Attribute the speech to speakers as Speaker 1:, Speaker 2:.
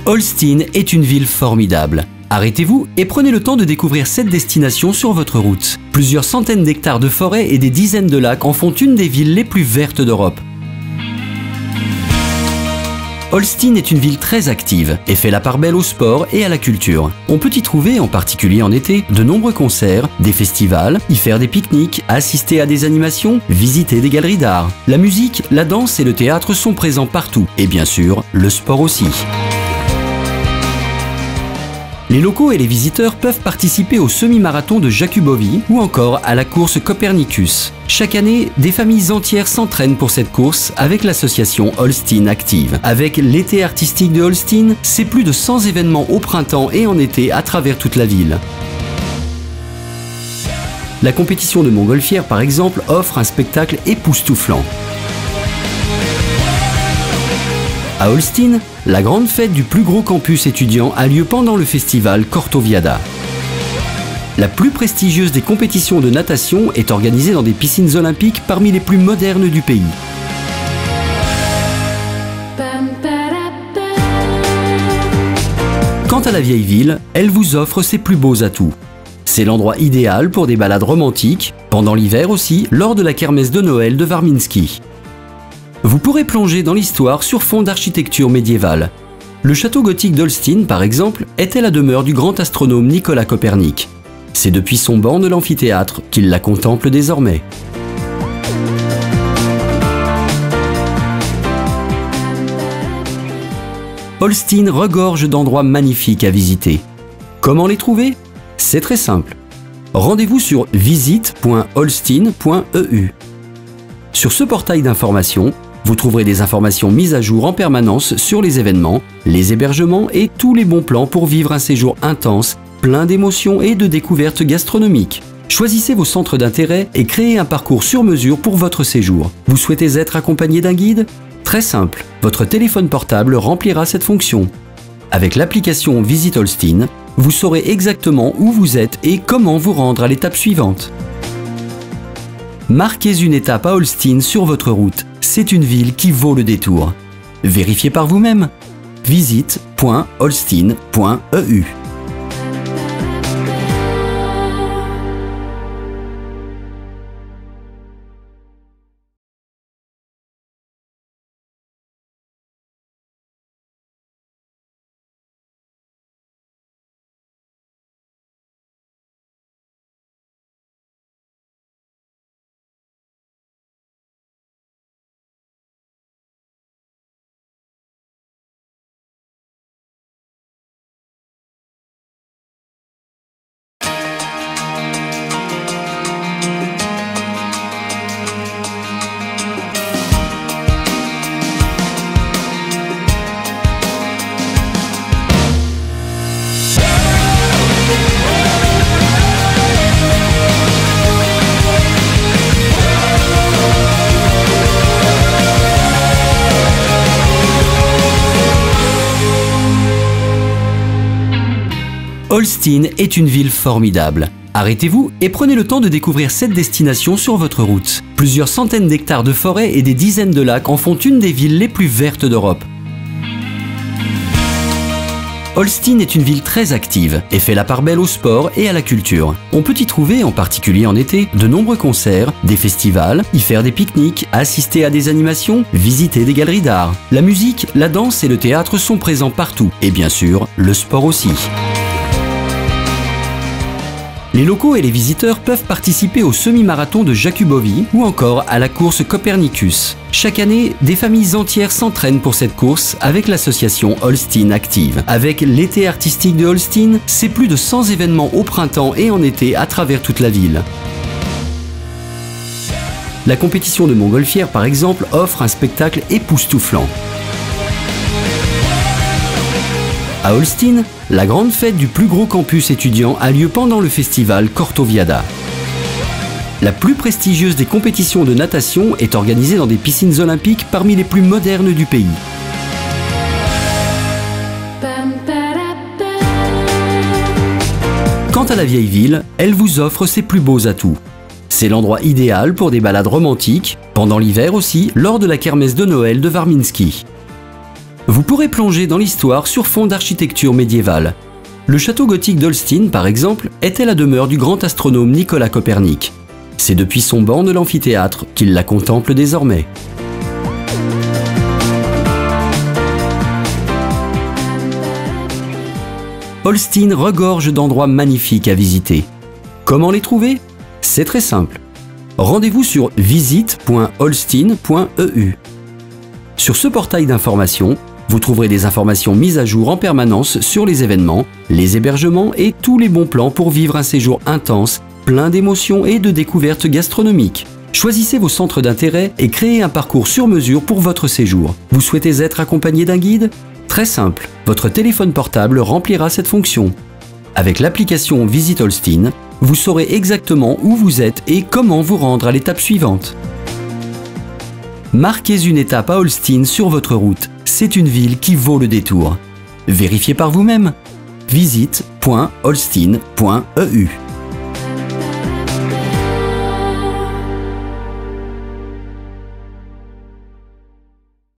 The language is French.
Speaker 1: Holstein est une ville formidable. Arrêtez-vous et prenez le temps de découvrir cette destination sur votre route. Plusieurs centaines d'hectares de forêt et des dizaines de lacs en font une des villes les plus vertes d'Europe. Holstein est une ville très active et fait la part belle au sport et à la culture. On peut y trouver, en particulier en été, de nombreux concerts, des festivals, y faire des pique-niques, assister à des animations, visiter des galeries d'art. La musique, la danse et le théâtre sont présents partout, et bien sûr, le sport aussi. Les locaux et les visiteurs peuvent participer au semi-marathon de Jakubowie ou encore à la course Copernicus. Chaque année, des familles entières s'entraînent pour cette course avec l'association Holstein Active. Avec l'été artistique de Holstein, c'est plus de 100 événements au printemps et en été à travers toute la ville. La compétition de montgolfière, par exemple, offre un spectacle époustouflant. À Holstein, la grande fête du plus gros campus étudiant a lieu pendant le festival Cortoviada. La plus prestigieuse des compétitions de natation est organisée dans des piscines olympiques parmi les plus modernes du pays. Quant à la vieille ville, elle vous offre ses plus beaux atouts. C'est l'endroit idéal pour des balades romantiques, pendant l'hiver aussi, lors de la kermesse de Noël de Warminski. Vous pourrez plonger dans l'histoire sur fond d'architecture médiévale. Le château gothique d'Holstein, par exemple, était la demeure du grand astronome Nicolas Copernic. C'est depuis son banc de l'amphithéâtre qu'il la contemple désormais. Holstein regorge d'endroits magnifiques à visiter. Comment les trouver? C'est très simple. Rendez-vous sur visite.holstein.eu. Sur ce portail d'information, vous trouverez des informations mises à jour en permanence sur les événements, les hébergements et tous les bons plans pour vivre un séjour intense, plein d'émotions et de découvertes gastronomiques. Choisissez vos centres d'intérêt et créez un parcours sur mesure pour votre séjour. Vous souhaitez être accompagné d'un guide? Très simple, votre téléphone portable remplira cette fonction. Avec l'application Visit Holstein, vous saurez exactement où vous êtes et comment vous rendre à l'étape suivante. Marquez une étape à Holstein sur votre route. C'est une ville qui vaut le détour. Vérifiez par vous-même. visite.holstein.eu. Holstein est une ville formidable. Arrêtez-vous et prenez le temps de découvrir cette destination sur votre route. Plusieurs centaines d'hectares de forêt et des dizaines de lacs en font une des villes les plus vertes d'Europe. Holstein est une ville très active et fait la part belle au sport et à la culture. On peut y trouver, en particulier en été, de nombreux concerts, des festivals, y faire des pique-niques, assister à des animations, visiter des galeries d'art. La musique, la danse et le théâtre sont présents partout, et bien sûr, le sport aussi. Les locaux et les visiteurs peuvent participer au semi-marathon de Jakubowie ou encore à la course Copernicus. Chaque année, des familles entières s'entraînent pour cette course avec l'association Holstein Active. Avec l'été artistique de Holstein, c'est plus de 100 événements au printemps et en été à travers toute la ville. La compétition de montgolfière, par exemple, offre un spectacle époustouflant. À Holstein, la grande fête du plus gros campus étudiant a lieu pendant le festival Cortoviada. La plus prestigieuse des compétitions de natation est organisée dans des piscines olympiques parmi les plus modernes du pays. Quant à la vieille ville, elle vous offre ses plus beaux atouts. C'est l'endroit idéal pour des balades romantiques, pendant l'hiver aussi, lors de la kermesse de Noël de Warminski. Vous pourrez plonger dans l'histoire sur fond d'architecture médiévale. Le château gothique d'Holstein, par exemple, était la demeure du grand astronome Nicolas Copernic. C'est depuis son banc de l'amphithéâtre qu'il la contemple désormais. Holstein regorge d'endroits magnifiques à visiter. Comment les trouver? C'est très simple. Rendez-vous sur visite.holstein.eu. Sur ce portail d'information, vous trouverez des informations mises à jour en permanence sur les événements, les hébergements et tous les bons plans pour vivre un séjour intense, plein d'émotions et de découvertes gastronomiques. Choisissez vos centres d'intérêt et créez un parcours sur mesure pour votre séjour. Vous souhaitez être accompagné d'un guide? Très simple, votre téléphone portable remplira cette fonction. Avec l'application Visit Holstein, vous saurez exactement où vous êtes et comment vous rendre à l'étape suivante. Marquez une étape à Holstein sur votre route. C'est une ville qui vaut le détour. Vérifiez par vous-même. visite.holstein.eu